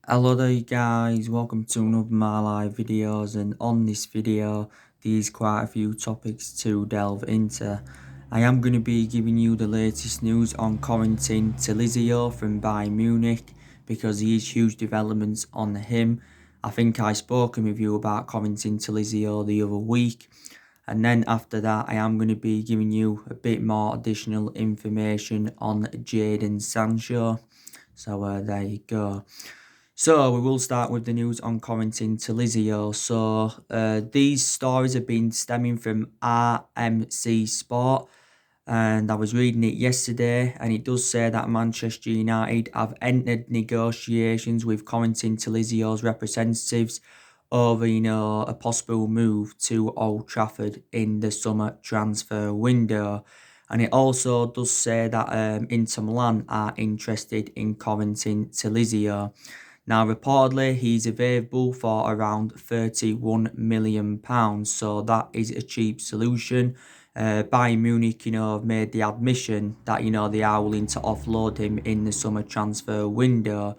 Hello there guys, welcome to another of my live videos, and on this video there's quite a few topics to delve into. I am going to be giving you the latest news on Corentin Tolisso from Bayern Munich because there is huge developments on him. I think I spoken with you about Corentin Tolisso the other week, and then after that I am going to be giving you a bit more additional information on Jadon Sancho. So there you go. So we will start with the news on Corentin Tolisso. These stories have been stemming from RMC Sport, and I was reading it yesterday, and it does say that Manchester United have entered negotiations with Corentin Tolisso's representatives over, a possible move to Old Trafford in the summer transfer window. And it also does say that Inter Milan are interested in Corentin Tolisso. Now, reportedly, he's available for around £31 million, so that is a cheap solution. Bayern Munich, have made the admission that, they are willing to offload him in the summer transfer window,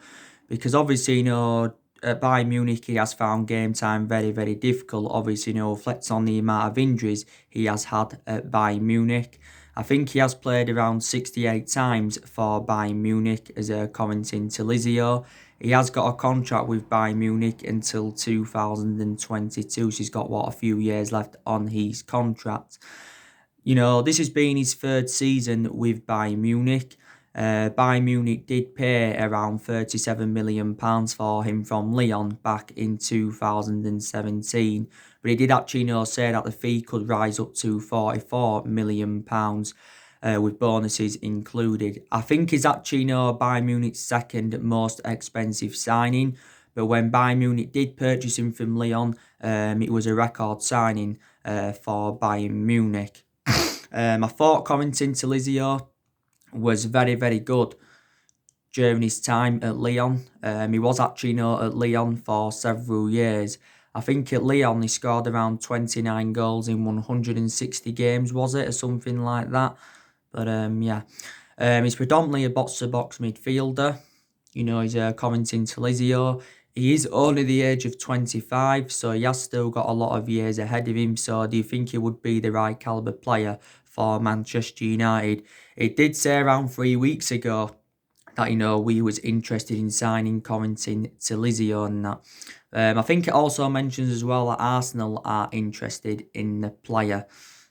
because obviously, at Bayern Munich, he has found game time very, very difficult. Obviously, reflects on the amount of injuries he has had at Bayern Munich. I think he has played around 68 times for Bayern Munich as a Corentin Tolisso. He has got a contract with Bayern Munich until 2022, so he's got, a few years left on his contract. This has been his third season with Bayern Munich. Bayern Munich did pay around £37 million for him from Lyon back in 2017, but he did actually say that the fee could rise up to £44 million. With bonuses included. I think he's actually Bayern Munich's second most expensive signing, but when Bayern Munich did purchase him from Lyon, it was a record signing for Bayern Munich. I thought Corentin Tolisso was very, very good during his time at Lyon. He was actually at Lyon for several years. I think at Lyon he scored around 29 goals in 160 games, was it, or something like that? But yeah, he's predominantly a box-to-box midfielder. He's a Corentin Tolisso. He is only the age of 25, so he has still got a lot of years ahead of him. So do you think he would be the right calibre player for Manchester United? It did say around 3 weeks ago that, we was interested in signing Corentin Tolisso and that. I think it also mentions as well that Arsenal are interested in the player.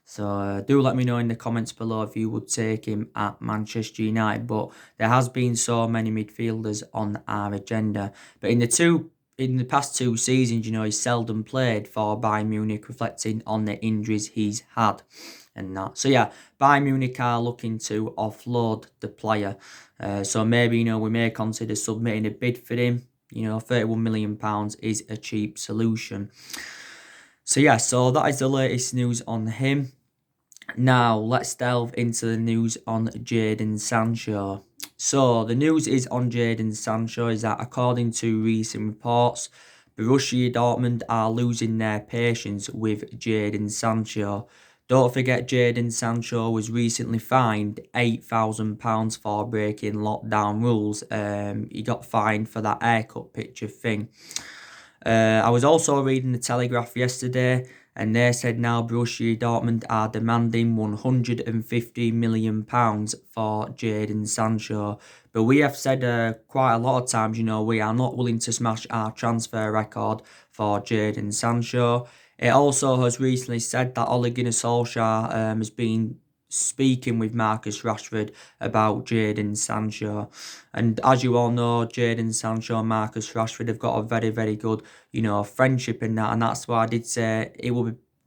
So do let me know in the comments below if you would take him at Manchester United. But there has been so many midfielders on our agenda. But in the past 2 seasons, he's seldom played for Bayern Munich, reflecting on the injuries he's had and that. So yeah, Bayern Munich are looking to offload the player. So maybe, we may consider submitting a bid for him. £31 million is a cheap solution. So yeah, so that is the latest news on him. Now, let's delve into the news on Jadon Sancho. So, the news is on Jadon Sancho is that according to recent reports, Borussia Dortmund are losing their patience with Jadon Sancho. Don't forget, Jadon Sancho was recently fined £8,000 for breaking lockdown rules. He got fined for that haircut picture thing. I was also reading the Telegraph yesterday, and they said now Borussia Dortmund are demanding £150 million for Jadon Sancho. But we have said quite a lot of times, we are not willing to smash our transfer record for Jadon Sancho. It also has recently said that Ole Gunnar Solskjaer has been speaking with Marcus Rashford about Jadon Sancho. And as you all know, Jadon Sancho and Marcus Rashford have got a very, very good, friendship in that. And that's why I did say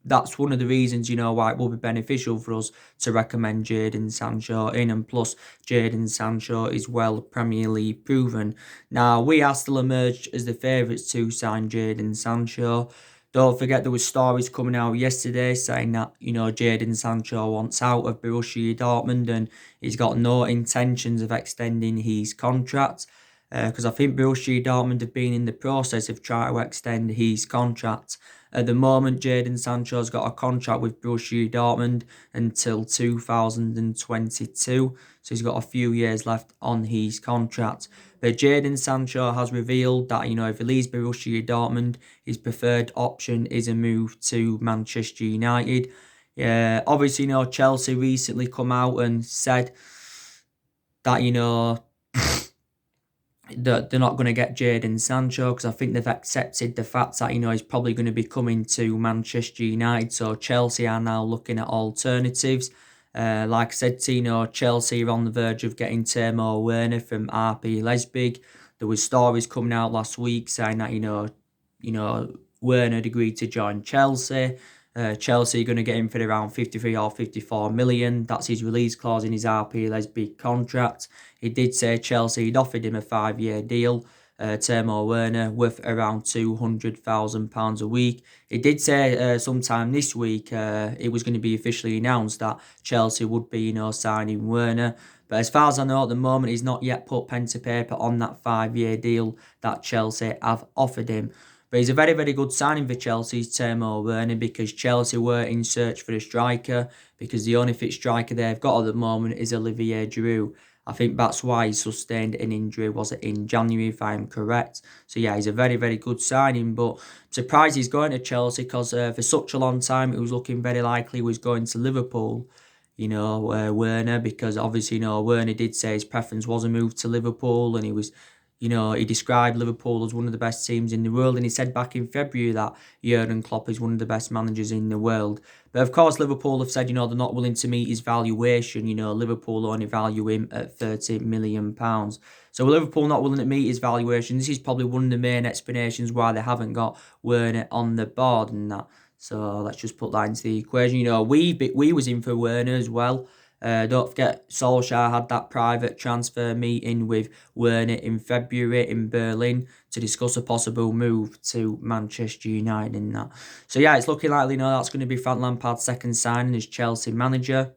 that's one of the reasons, why it will be beneficial for us to recommend Jadon Sancho in. And plus, Jadon Sancho is well Premier League proven. Now, we are still emerged as the favourites to sign Jadon Sancho. Don't forget there was stories coming out yesterday saying that, Jadon Sancho wants out of Borussia Dortmund and he's got no intentions of extending his contract. because I think Borussia Dortmund have been in the process of trying to extend his contract. At the moment, Jadon Sancho's got a contract with Borussia Dortmund until 2022, so he's got a few years left on his contract. But Jadon Sancho has revealed that, if he leaves Borussia Dortmund, his preferred option is a move to Manchester United. Obviously, Chelsea recently come out and said that, that they're not going to get Jadon Sancho, because I think they've accepted the fact that, he's probably going to be coming to Manchester United. So Chelsea are now looking at alternatives. Like I said, Chelsea are on the verge of getting Timo Werner from RB Leipzig. There was stories coming out last week saying that, Werner had agreed to join Chelsea. Chelsea are going to get him for around 53 or 54 million. That's his release clause in his RB Leipzig contract. He did say Chelsea had offered him a 5-year deal, Timo Werner, worth around £200,000 a week. He did say sometime this week it was going to be officially announced that Chelsea would be, signing Werner. But as far as I know at the moment, he's not yet put pen to paper on that 5-year deal that Chelsea have offered him. But he's a very, very good signing for Chelsea's Timo Werner, because Chelsea were in search for a striker, because the only fit striker they've got at the moment is Olivier Giroud. I think that's why he sustained an injury, was it in January, if I am correct. So yeah, he's a very, very good signing, but I'm surprised he's going to Chelsea, because for such a long time it was looking very likely he was going to Liverpool, Werner, because obviously, Werner did say his preference was a move to Liverpool, and he was, he described Liverpool as one of the best teams in the world, and he said back in February that Jurgen Klopp is one of the best managers in the world. But of course, Liverpool have said, they're not willing to meet his valuation. Liverpool only value him at £30 million. So Liverpool not willing to meet his valuation. This is probably one of the main explanations why they haven't got Werner on the board and that. So let's just put that into the equation. We was in for Werner as well. Don't forget, Solskjaer had that private transfer meeting with Werner in February in Berlin to discuss a possible move to Manchester United and that. So yeah, it's looking likely that's going to be Frank Lampard's second signing as Chelsea manager.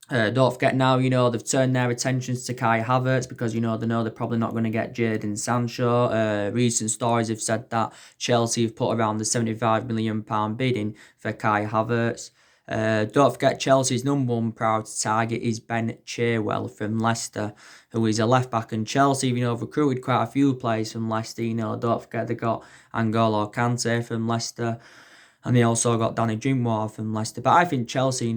Don't forget now, they've turned their attentions to Kai Havertz, because, they know they're probably not going to get Jadon Sancho. Recent stories have said that Chelsea have put around the £75 million bidding for Kai Havertz. Don't forget, Chelsea's number one priority target is Ben Chilwell from Leicester, who is a left-back, and Chelsea, recruited quite a few players from Leicester. Don't forget they got N'Golo Kante from Leicester, and they also got Danny Drinkwater from Leicester. But I think Chelsea,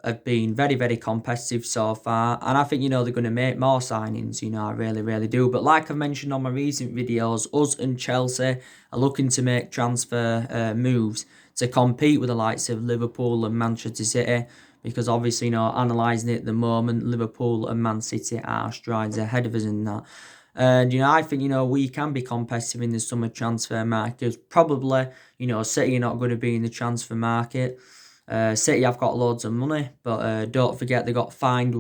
have been very, very competitive so far, and I think, they're going to make more signings, I really, really do. But like I've mentioned on my recent videos, us and Chelsea are looking to make transfer moves to compete with the likes of Liverpool and Manchester City, because obviously, analysing it at the moment, Liverpool and Man City are strides ahead of us in that. And, I think, we can be competitive in the summer transfer market. Probably, City are not going to be in the transfer market. City have got loads of money, but don't forget they got fined they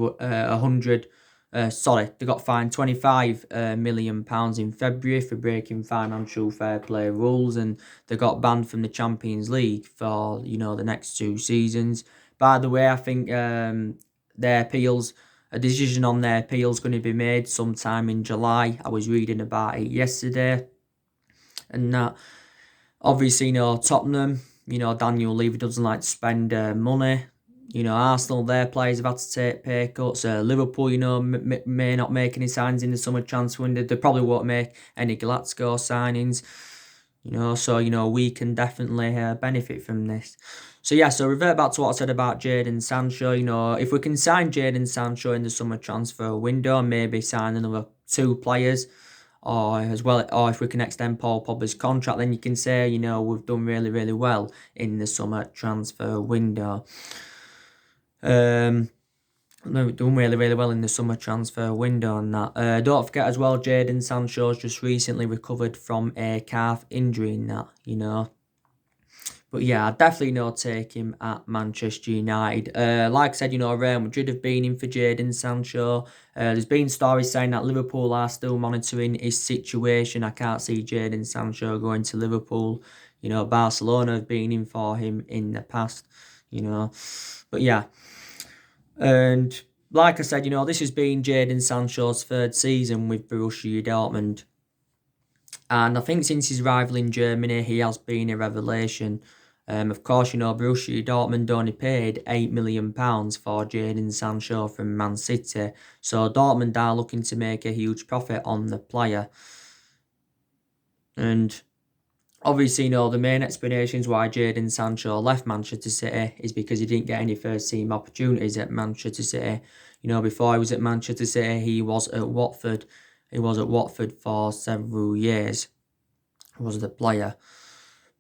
got fined £25 million in February for breaking financial fair play rules, and they got banned from the Champions League for the next 2 seasons. By the way, I think a decision on their appeals going to be made sometime in July. I was reading about it yesterday, and that obviously Tottenham. Daniel Levy doesn't like to spend money. Arsenal, their players have had to take pay cuts. Liverpool, may not make any signings in the summer transfer window. They probably won't make any Glasgow signings. So, we can definitely benefit from this. So, yeah, so revert back to what I said about Jadon Sancho. If we can sign Jadon Sancho in the summer transfer window, maybe sign another 2 players, or if we can extend Paul Pogba's contract, then you can say, we've done really, really well in the summer transfer window. We've done really, really well in the summer transfer window and that. Don't forget as well, Jadon Sancho's just recently recovered from a calf injury in that, But yeah, I'd definitely take him at Manchester United. Like I said, Real Madrid have been in for Jadon Sancho. There's been stories saying that Liverpool are still monitoring his situation. I can't see Jadon Sancho going to Liverpool. Barcelona have been in for him in the past, But yeah. And like I said, this has been Jadon Sancho's third season with Borussia Dortmund. And I think since his arrival in Germany, he has been a revelation. Of course, Borussia Dortmund only paid £8 million for Jadon Sancho from Man City. So Dortmund are looking to make a huge profit on the player. And obviously, the main explanations why Jadon Sancho left Manchester City is because he didn't get any first team opportunities at Manchester City. Before he was at Manchester City, he was at Watford. He was at Watford for several years. He was the player.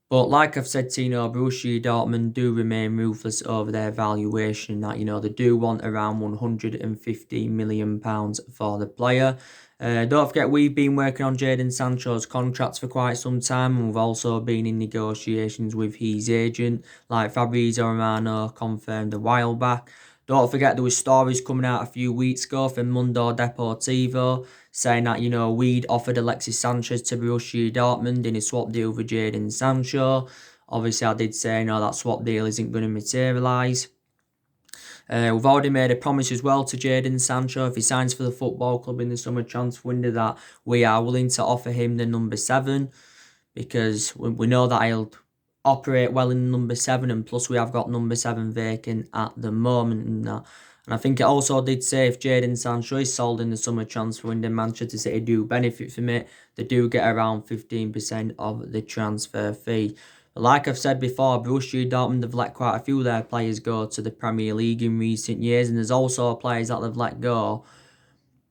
But like I've said to Borussia Dortmund do remain ruthless over their valuation. That they do want around £150 million for the player. Don't forget, we've been working on Jadon Sancho's contracts for quite some time, and we've also been in negotiations with his agent, like Fabrizio Romano confirmed a while back. Don't forget, there was stories coming out a few weeks ago from Mundo Deportivo saying that, we'd offered Alexis Sanchez to Borussia Dortmund in a swap deal for Jadon Sancho. Obviously, I did say, that swap deal isn't going to materialise. We've already made a promise as well to Jadon Sancho if he signs for the football club in the summer transfer window that we are willing to offer him the number 7 because we know that he'll operate well in number 7, and plus we have got number 7 vacant at the moment and that. And I think it also did say if Jadon Sancho is sold in the summer transfer window, Manchester City do benefit from it. They do get around 15% of the transfer fee. But like I've said before, Borussia Dortmund have let quite a few of their players go to the Premier League in recent years, and there's also players that they've let go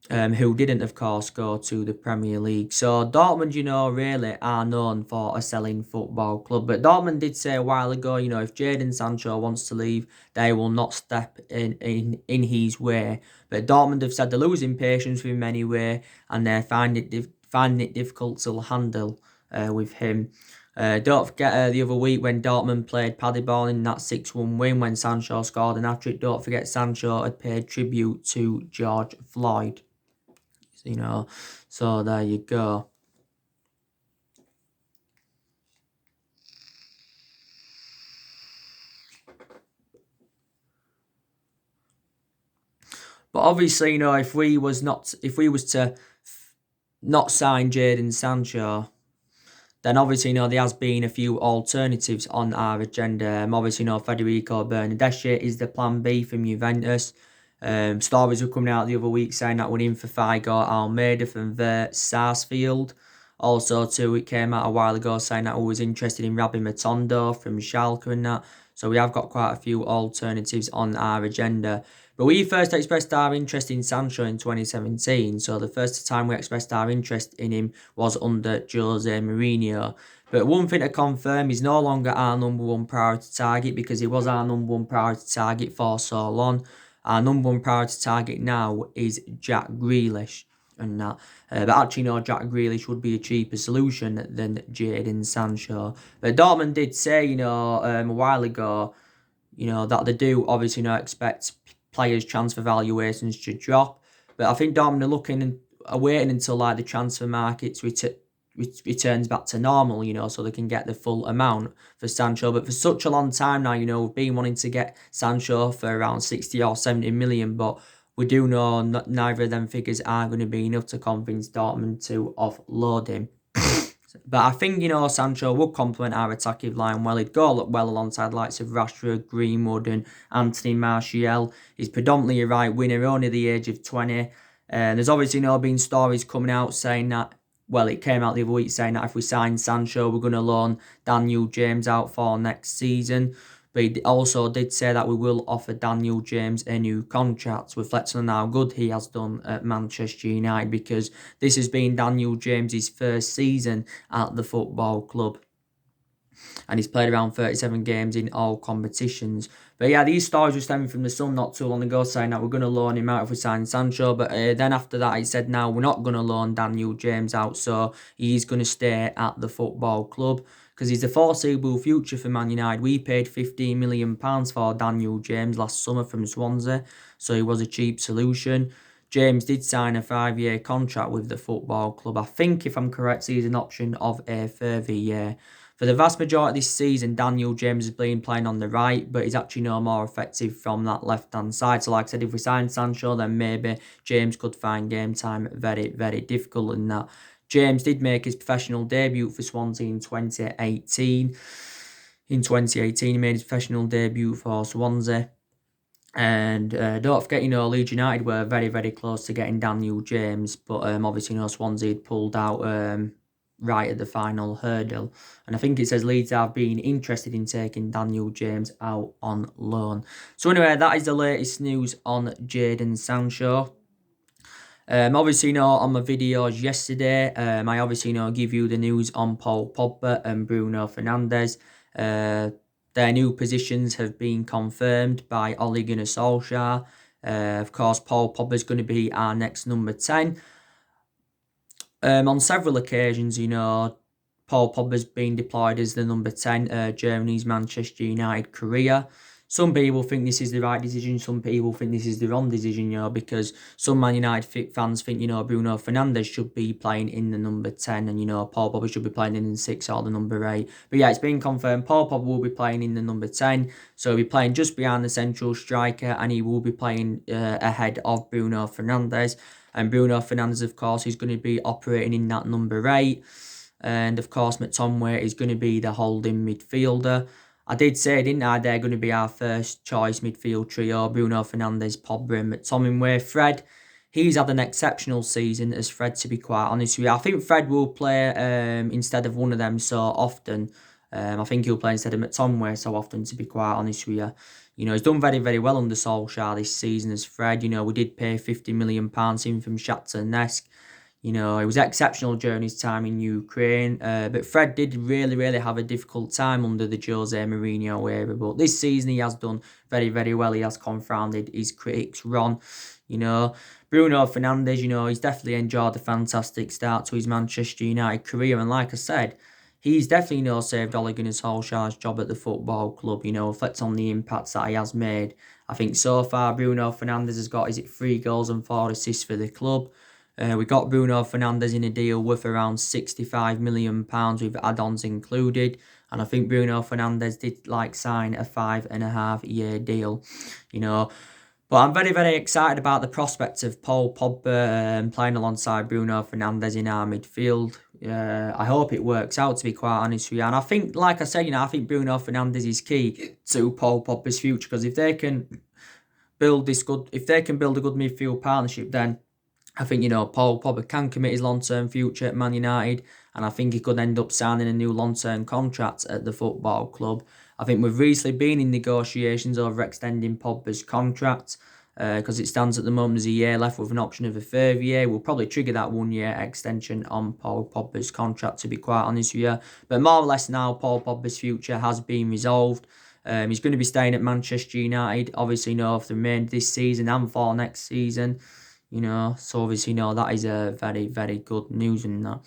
who didn't, of course, go to the Premier League. So Dortmund, really are known for a selling football club. But Dortmund did say a while ago, if Jadon Sancho wants to leave, they will not step in his way. But Dortmund have said they're losing patience with him anyway, and they're finding it difficult to handle with him. Don't forget the other week when Dortmund played Paderborn in that 6-1 win when Sancho scored an hat-trick. Don't forget Sancho had paid tribute to George Floyd. So there you go. But obviously, if we was to not sign Jadon Sancho, then obviously, there has been a few alternatives on our agenda. Obviously, Federico Bernardeschi is the plan B from Juventus. Stories were coming out the other week saying that we're in for Figo Almeida from Sarsfield. Also, too, it came out a while ago saying that we was interested in Rabbi Matondo from Schalke and that. So we have got quite a few alternatives on our agenda. But we first expressed our interest in Sancho in 2017. So the first time we expressed our interest in him was under Jose Mourinho. But one thing to confirm, he's no longer our number one priority target because he was our number one priority target for so long. Our number one priority target now is Jack Grealish and that. But actually, Jack Grealish would be a cheaper solution than Jadon Sancho. But Dortmund did say, a while ago, that they do obviously expect players' transfer valuations to drop. But I think Dortmund are looking and are waiting until the transfer markets returns back to normal, so they can get the full amount for Sancho. But for such a long time now, we've been wanting to get Sancho for around 60 or 70 million, but we do know neither of them figures are going to be enough to convince Dortmund to offload him. But I think, Sancho would complement our attacking line well. He'd go well alongside the likes of Rashford, Greenwood and Anthony Martial. He's predominantly a right winger, only the age of 20. There's obviously been stories coming out saying that, well, it came out the other week saying that if we sign Sancho, we're going to loan Daniel James out for next season. But he also did say that we will offer Daniel James a new contract, reflecting on how good he has done at Manchester United, because this has been Daniel James's first season at the football club. And he's played around 37 games in all competitions. But yeah, these stories were stemming from the Sun not too long ago saying that we're going to loan him out if we sign Sancho. But then after that, he said, now we're not going to loan Daniel James out. So he's going to stay at the football club because he's the foreseeable future for Man United. We paid £15 million for Daniel James last summer from Swansea. So he was a cheap solution. James did sign a 5-year contract with the football club. I think, if I'm correct, he's an option of a further year. For the vast majority of this season, Daniel James has been playing on the right, but he's actually no more effective from that left-hand side. So like I said, if we sign Sancho, then maybe James could find game time very, very difficult in that. James did make his professional debut for Swansea in 2018. In 2018, he made his professional debut for Swansea. And don't forget, Leeds United were very, very close to getting Daniel James, but obviously, Swansea had pulled out right at the final hurdle. And I think it says Leeds have been interested in taking Daniel James out on loan. So anyway, that is the latest news on Jadon Sancho. Obviously, on my videos yesterday, I obviously, give you the news on Paul Pogba and Bruno Fernandes. Their new positions have been confirmed by Ole Gunnar Solskjaer. Of course, Paul Pogba is going to be our next number 10. On several occasions, Paul Pogba's been deployed as the number 10 Germany's Manchester United career. Some people think this is the right decision, some people think this is the wrong decision, because some Man United fans think, Bruno Fernandes should be playing in the number 10 and, Paul Pogba should be playing in the 6 or the number 8. But yeah, it's been confirmed Paul Pogba will be playing in the number 10, so he'll be playing just behind the central striker and he will be playing ahead of Bruno Fernandes. And Bruno Fernandes, of course, is going to be operating in that number 8. And, of course, McTominay is going to be the holding midfielder. I did say, didn't I, they're going to be our first choice midfield trio, Bruno Fernandes, Pogba and McTominay. Fred, he's had an exceptional season as Fred, to be quite honest with you. I think Fred will play instead of one of them so often. I think he'll play instead of McTominay so often, to be quite honest with you. He's done very, very well under Solskjaer this season as Fred. We did pay £50 million in from Shakhtar Donetsk. It was exceptional during his time in Ukraine. But Fred did really, really have a difficult time under the Jose Mourinho era. But this season he has done very, very well. He has confounded his critics wrong. Bruno Fernandes, he's definitely enjoyed a fantastic start to his Manchester United career. And like I said, he's definitely saved Ole Gunnar Solskjaer's job at the football club, reflects on the impacts that he has made. I think so far Bruno Fernandes has got, 3 goals and 4 assists for the club. We got Bruno Fernandes in a deal worth around £65 million with add-ons included. And I think Bruno Fernandes did sign a 5.5-year deal, But I'm very, very excited about the prospect of Paul Pogba playing alongside Bruno Fernandes in our midfield. I hope it works out, to be quite honest with you. And I think, like I said, I think Bruno Fernandes is key to Paul Pogba's future, because if they can build a good midfield partnership, then I think, Paul Pogba can commit his long-term future at Man United, and I think he could end up signing a new long-term contract at the football club. I think we've recently been in negotiations over extending Pogba's contract, because it stands at the moment there's a year left with an option of a further year. We'll probably trigger that 1-year extension on Paul Pogba's contract, to be quite honest with you. But more or less now, Paul Pogba's future has been resolved. He's going to be staying at Manchester United, obviously, for the remainder of this season and for next season. So obviously, that is a very, very good news in that.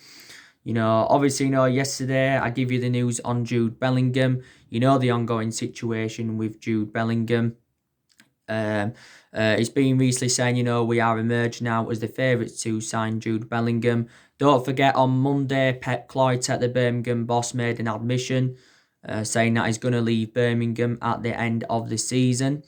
Obviously, yesterday I give you the news on Jude Bellingham. The ongoing situation with Jude Bellingham. It's been recently saying, we are emerged now as the favourites to sign Jude Bellingham. Don't forget, on Monday, Pep Cloyter, the Birmingham boss, made an admission saying that he's going to leave Birmingham at the end of the season.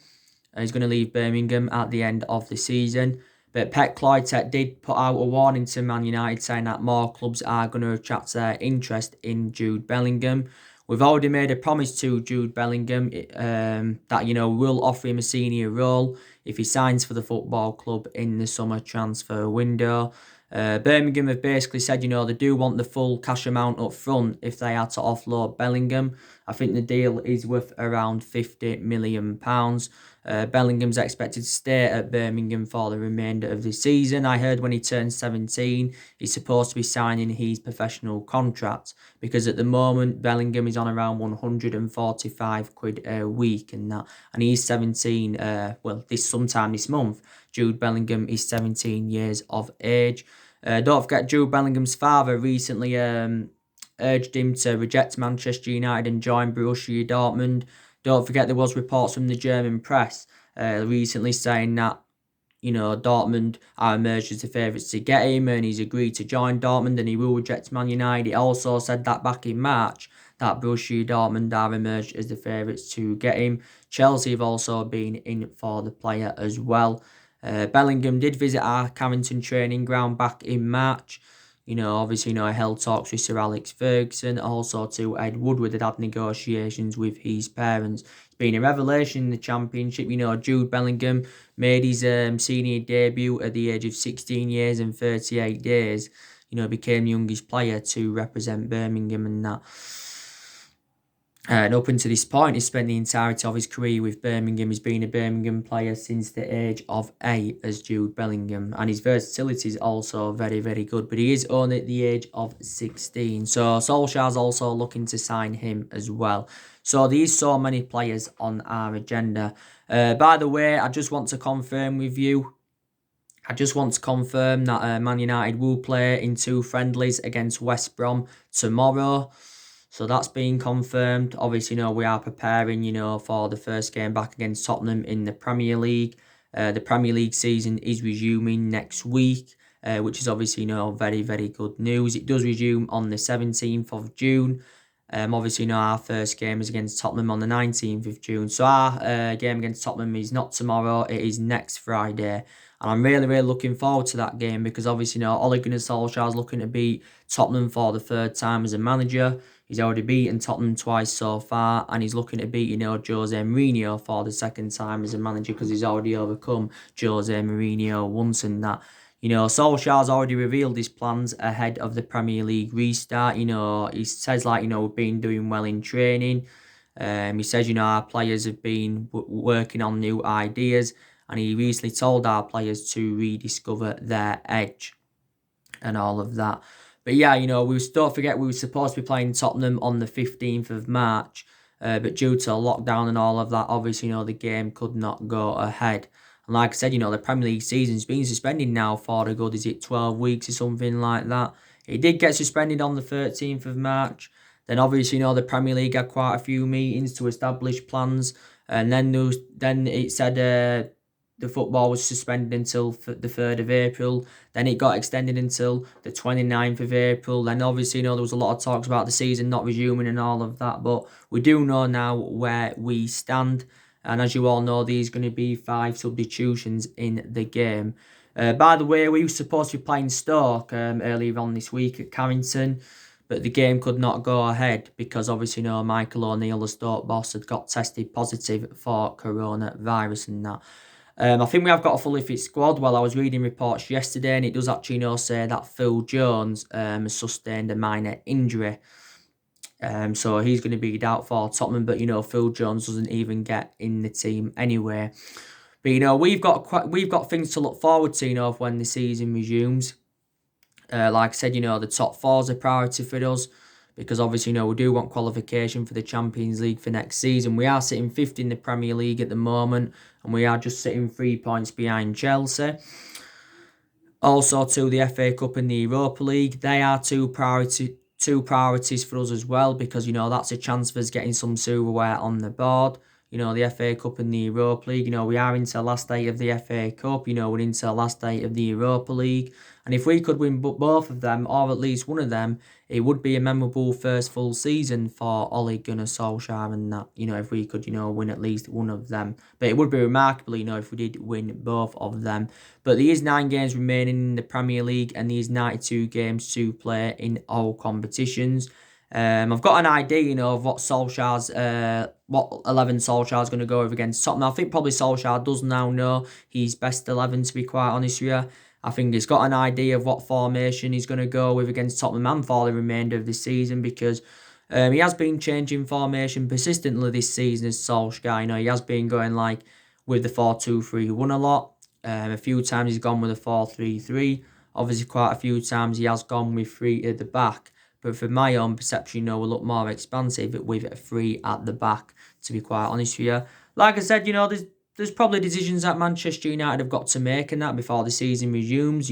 But Pep Cloyter did put out a warning to Man United saying that more clubs are going to attract their interest in Jude Bellingham. We've already made a promise to Jude Bellingham that, we'll offer him a senior role if he signs for the football club in the summer transfer window. Birmingham have basically said, they do want the full cash amount up front if they had to offload Bellingham. I think the deal is worth around £50 million. Bellingham's expected to stay at Birmingham for the remainder of the season. I heard when he turns 17, he's supposed to be signing his professional contract, because at the moment Bellingham is on around £145 a week and that, and he's 17. Sometime this month, Jude Bellingham is 17 years of age. Don't forget, Jude Bellingham's father recently urged him to reject Manchester United and join Borussia Dortmund. Don't forget, there was reports from the German press recently saying that, Dortmund are emerged as the favourites to get him, and he's agreed to join Dortmund and he will reject Man United. He also said that back in March that Borussia Dortmund are emerged as the favourites to get him. Chelsea have also been in for the player as well. Bellingham did visit our Corentin training ground back in March. Obviously, I held talks with Sir Alex Ferguson, also to Ed Woodward had had negotiations with his parents. It's been a revelation in the Championship. Jude Bellingham made his senior debut at the age of 16 years and 38 days. Became the youngest player to represent Birmingham and that. And up until this point, he's spent the entirety of his career with Birmingham. He's been a Birmingham player since the age of 8 as Jude Bellingham. And his versatility is also very, very good. But he is only at the age of 16. So Solskjaer's also looking to sign him as well. So there's so many players on our agenda. By the way, I just want to confirm with you. That Man United will play in 2 friendlies against West Brom tomorrow. So that's been confirmed. Obviously, we are preparing, for the first game back against Tottenham in the Premier League. The Premier League season is resuming next week, which is obviously, very, very good news. It does resume on the 17th of June. Obviously, our first game is against Tottenham on the 19th of June. So our game against Tottenham is not tomorrow, it is next Friday. And I'm really, really looking forward to that game because obviously, Ole Gunnar Solskjaer is looking to beat Tottenham for the 3rd time as a manager. He's already beaten Tottenham twice so far, and he's looking to beat, Jose Mourinho for the 2nd time as a manager because he's already overcome Jose Mourinho once and that. Solskjaer's already revealed his plans ahead of the Premier League restart. He says, we've been doing well in training. He says, our players have been working on new ideas, and he recently told our players to rediscover their edge and all of that. But yeah, don't forget we were supposed to be playing Tottenham on the 15th of March, but due to lockdown and all of that, obviously, the game could not go ahead. And like I said, the Premier League season's been suspended now for a good, 12 weeks or something like that. It did get suspended on the 13th of March. Then obviously, the Premier League had quite a few meetings to establish plans. And then it said the football was suspended until the 3rd of April. Then it got extended until the 29th of April. Then obviously, there was a lot of talks about the season not resuming and all of that. But we do know now where we stand. And as you all know, there's going to be 5 substitutions in the game. By the way, we were supposed to be playing Stoke earlier on this week at Carrington. But the game could not go ahead because obviously, Michael O'Neill, the Stoke boss, had got tested positive for coronavirus and that. I think we have got a fully fit squad. Well, I was reading reports yesterday and it does actually say that Phil Jones has sustained a minor injury. So he's going to be out for Tottenham, but Phil Jones doesn't even get in the team anyway. But we've got things to look forward to, when the season resumes. Like I said, the top 4 is a priority for us because obviously, we do want qualification for the Champions League for next season. We are sitting 5th in the Premier League at the moment, and we are just sitting 3 points behind Chelsea. Also, to the FA Cup and the Europa League, they are two priorities for us as well because, that's a chance for us getting some silverware on the board. The FA Cup and the Europa League, we are into the last 8 of the FA Cup, we're into the last 8 of the Europa League. And if we could win both of them, or at least one of them, it would be a memorable first full season for Ole Gunnar Solskjaer and that, if we could, win at least one of them. But it would be remarkable, if we did win both of them. But there is 9 games remaining in the Premier League and there's 92 games to play in all competitions. I've got an idea, of what 11 Solskjaer's going to go with against Tottenham. I think probably Solskjaer does now know his best 11, to be quite honest with you. I think he's got an idea of what formation he's going to go with against Tottenham and for the remainder of the season because he has been changing formation persistently this season as Solskjaer. He has been going with the 4-2-3-1 a lot. A few times he's gone with a 4-3-3. Obviously, quite a few times he has gone with 3 at the back. But from my own perception, will look more expansive with 3 at the back, to be quite honest with you. Like I said, there's probably decisions that Manchester United have got to make and that before the season resumes.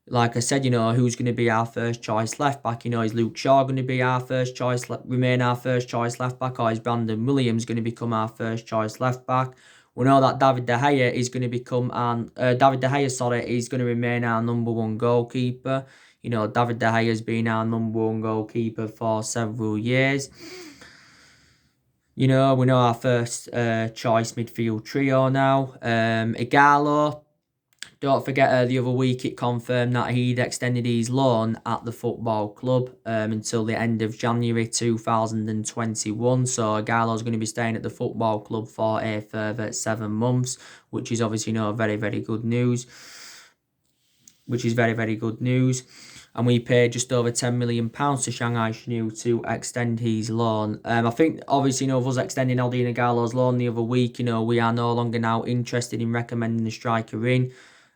Like I said, who's going to be our first choice left back? Is Luke Shaw going to be our first choice, remain our first choice left back, or is Brandon Williams going to become our first choice left back? We know that David De Gea is going to become David De Gea, is going to remain our number one goalkeeper. You know, David De Gea has been our number one goalkeeper for several years. You know, we know our first choice midfield trio now. Igalo, don't forget the other week it confirmed that he'd extended his loan at the football club until the end of January 2021. So Igalo's going to be staying at the football club for a further 7 months, which is obviously, you know, very, very good news. And we paid just over £10 million to Shanghai Shenhua to extend his loan. I think, obviously, you know, of us extending Aldin Igalo's loan the other week, you know, we are no longer now interested in recommending the striker in.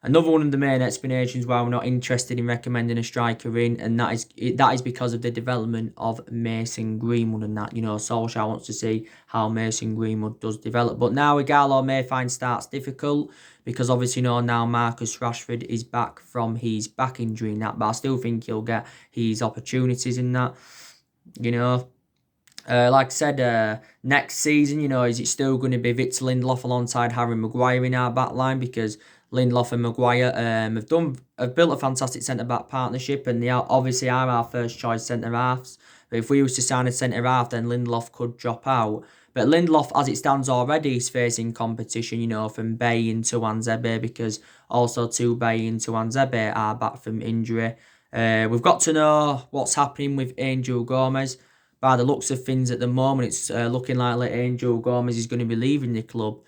Another one of the main explanations why we're not interested in recommending a striker in, and that is because of the development of Mason Greenwood and that. You know, Solskjaer wants to see how Mason Greenwood does develop. But now Igalo may find starts difficult because obviously, you know, now Marcus Rashford is back from his back injury and that. But I still think he'll get his opportunities in that, you know. Like I said, next season, you know, is it still going to be Victor Lindelof alongside Harry Maguire in our back line? Because Lindelof and Maguire have built a fantastic centre-back partnership, and they obviously are our first choice centre-halves. But if we was to sign a centre-half, then Lindelof could drop out. But Lindelof, as it stands already, is facing competition, you know, from Bay into Tuanzebe, because also Bay into Tuanzebe are back from injury. We've got to know what's happening with Angel Gomez. By the looks of things at the moment, it's looking like Angel Gomez is going to be leaving the club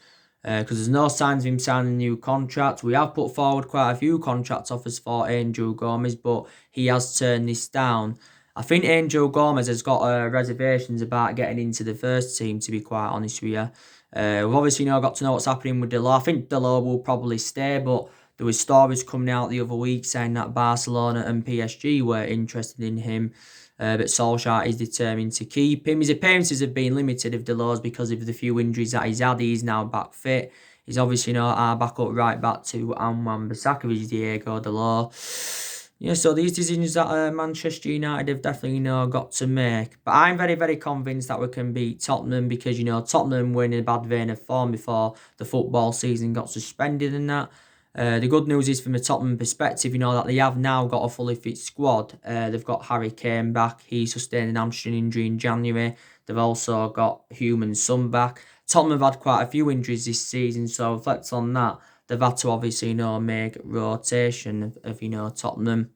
because there's no signs of him signing a new contract. We have put forward quite a few contract offers for Angel Gomez, but he has turned this down. I think Angel Gomez has got reservations about getting into the first team, to be quite honest with you. We've obviously now got to know what's happening with Delors. I think Delors will probably stay, but there was stories coming out the other week saying that Barcelona and PSG were interested in him. But Solskjaer is determined to keep him. His appearances have been limited of Delors because of the few injuries that he's had. He's now back fit. He's obviously not our backup right back to Wan-Bissaka is Diego Delors. Yeah, so these decisions that Manchester United have definitely, you know, got to make. But I'm very, very convinced that we can beat Tottenham because, you know, Tottenham were in a bad vein of form before the football season got suspended and that. The good news is from a Tottenham perspective, you know, that they have now got a fully fit squad. They've got Harry Kane back. He sustained an hamstring injury in January. They've also got Human Son back. Tottenham have had quite a few injuries this season, so reflect on that. They've had to obviously, you know, make rotation of you know, Tottenham,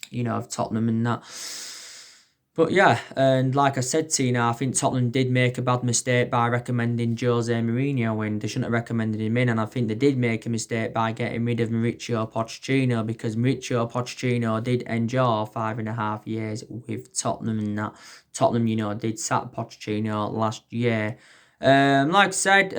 you know, of Tottenham and that. But yeah, and like I said, Tina, I think Tottenham did make a bad mistake by recommending Jose Mourinho when they shouldn't have recommended him in. And I think they did make a mistake by getting rid of Mauricio Pochettino because Mauricio Pochettino did endure 5.5 years with Tottenham and that. Tottenham, you know, did sack Pochettino last year. Like I said,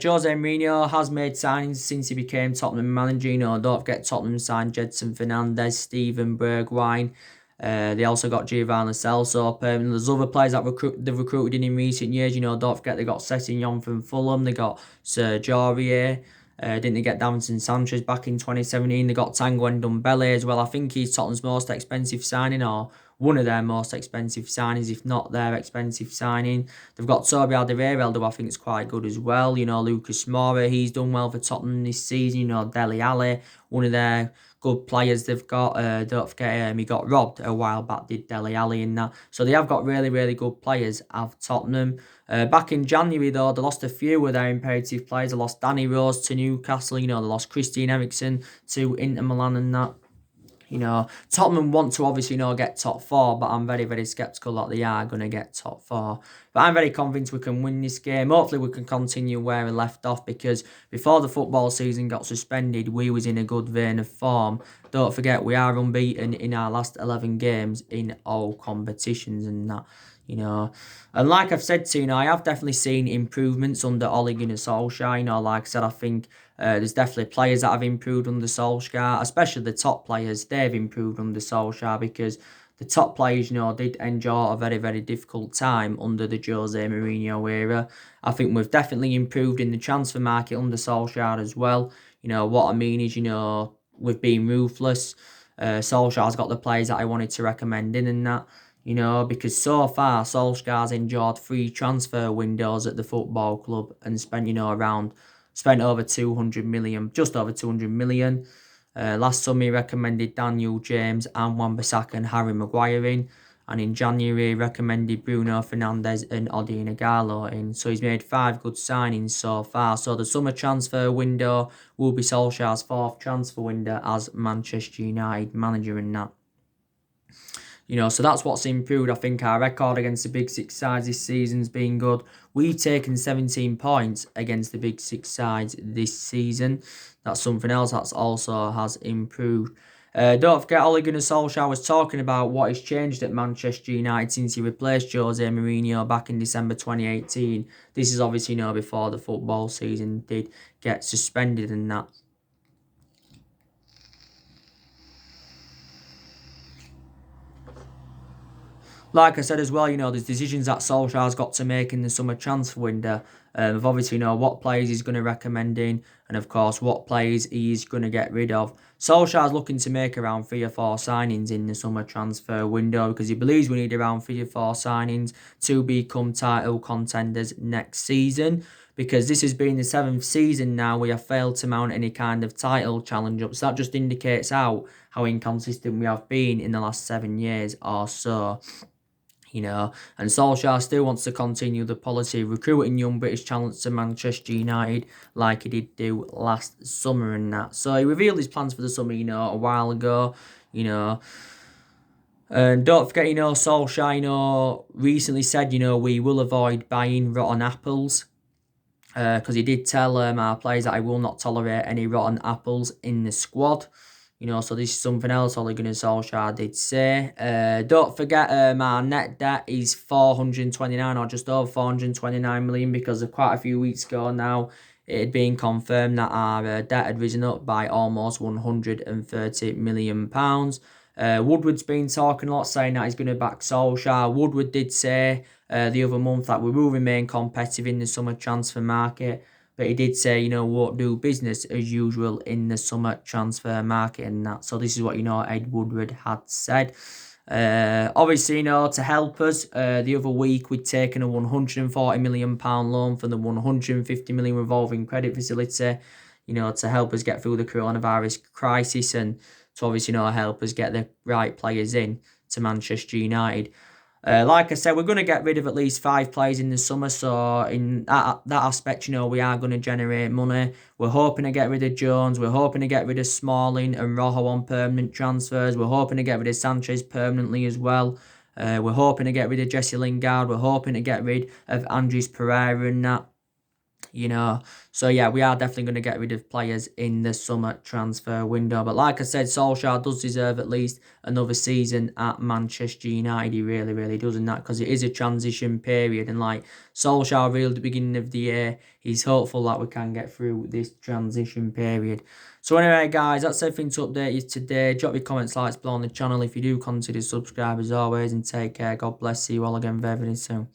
Jose Mourinho has made signings since he became Tottenham manager. You know, don't forget Tottenham signed Jedson Fernandez, Steven Bergwijn. They also got Giovanni Celso. There's other players that they've recruited in recent years. You know, don't forget they got Sessegnon from Fulham. They got Serge Aurier. Didn't they get Davinson Sanchez back in 2017? They got Tanguy Ndombele as well. I think he's Tottenham's most expensive signing, or one of their most expensive signings, if not their expensive signing. They've got Toby Alderweireld, who I think is quite good as well. You know, Lucas Moura, he's done well for Tottenham this season. You know, Dele Alli, one of their good players they've got. Don't forget, he got robbed a while back, did Dele Alli in that. So they have got really, really good players of Tottenham. Back in January, though, they lost a few of their imperative players. They lost Danny Rose to Newcastle. You know, they lost Christian Eriksen to Inter Milan and that. You know, Tottenham want to obviously, you know, get top four, but I'm very, very sceptical that they are going to get top four. But I'm very convinced we can win this game. Hopefully we can continue where we left off because before the football season got suspended, we was in a good vein of form. Don't forget, we are unbeaten in our last 11 games in all competitions and that. You know, and like I've said to you, know, I have definitely seen improvements under Ole Gunnar Solskjaer. You know, like I said, I think there's definitely players that have improved under Solskjaer, especially the top players. They've improved under Solskjaer because the top players, you know, did endure a very, very difficult time under the Jose Mourinho era. I think we've definitely improved in the transfer market under Solskjaer as well. You know, what I mean is, you know, we've been ruthless. Solskjaer's got the players that I wanted to recommend in and that. You know, because so far Solskjaer's enjoyed 3 transfer windows at the football club and spent, you know, around spent over 200 million, just over 200 million. Last summer he recommended Daniel James and Wan-Bissaka and Harry Maguire in. And in January he recommended Bruno Fernandes and Odion Ighalo in. So he's made 5 good signings so far. So the summer transfer window will be Solskjaer's 4th transfer window as Manchester United manager and that. So that's what's improved. I think our record against the Big Six sides this season's been good. We've taken 17 points against the Big Six sides this season. That's something else that's also has improved. Don't forget, Ole Gunnar Solskjaer was talking about what has changed at Manchester United since he replaced Jose Mourinho back in December 2018. This is obviously, before the football season did get suspended and that. Like I said as well, there's decisions that Solskjaer's got to make in the summer transfer window. Of obviously, what players he's going to recommend in, and of course, what players he's going to get rid of. Solskjaer's looking to make around 3 or 4 signings in the summer transfer window because he believes we need around 3 or 4 signings to become title contenders next season. Because this has been the 7th season now we have failed to mount any kind of title challenge up. So that just indicates how inconsistent we have been in the last 7 years or so. And Solskjaer still wants to continue the policy of recruiting young British talents to Manchester United like he did do last summer and that. So he revealed his plans for the summer, a while ago, And don't forget, Solskjaer, recently said, we will avoid buying rotten apples. Because he did tell our players that I will not tolerate any rotten apples in the squad. So this is something else Ole Gunnar Solskjaer did say. Don't forget, our net debt is 429 or just over 429 million because of quite a few weeks ago now it had been confirmed that our debt had risen up by almost £130 million. Woodward's been talking a lot, saying that he's going to back Solskjaer. Woodward did say the other month that we will remain competitive in the summer transfer market. But he did say, won't do business as usual in the summer transfer market and that. So this is what, Ed Woodward had said. Obviously, to help us, the other week we'd taken a £140 million loan for the £150 million revolving credit facility, to help us get through the coronavirus crisis and to obviously, help us get the right players in to Manchester United. Like I said, we're going to get rid of at least 5 players in the summer. So in that aspect, we are going to generate money. We're hoping to get rid of Jones. We're hoping to get rid of Smalling and Rojo on permanent transfers. We're hoping to get rid of Sanchez permanently as well. We're hoping to get rid of Jesse Lingard. We're hoping to get rid of Andres Pereira and that. So yeah, we are definitely going to get rid of players in the summer transfer window. But like I said, Solskjaer does deserve at least another season at Manchester United. He really, really does in that because it is a transition period. And like Solskjaer revealed at the beginning of the year, he's hopeful that we can get through this transition period. So anyway, guys, that's everything to update you today. Drop your comments, likes below on the channel if you do consider subscribe as always. And take care. God bless you all again very, very soon.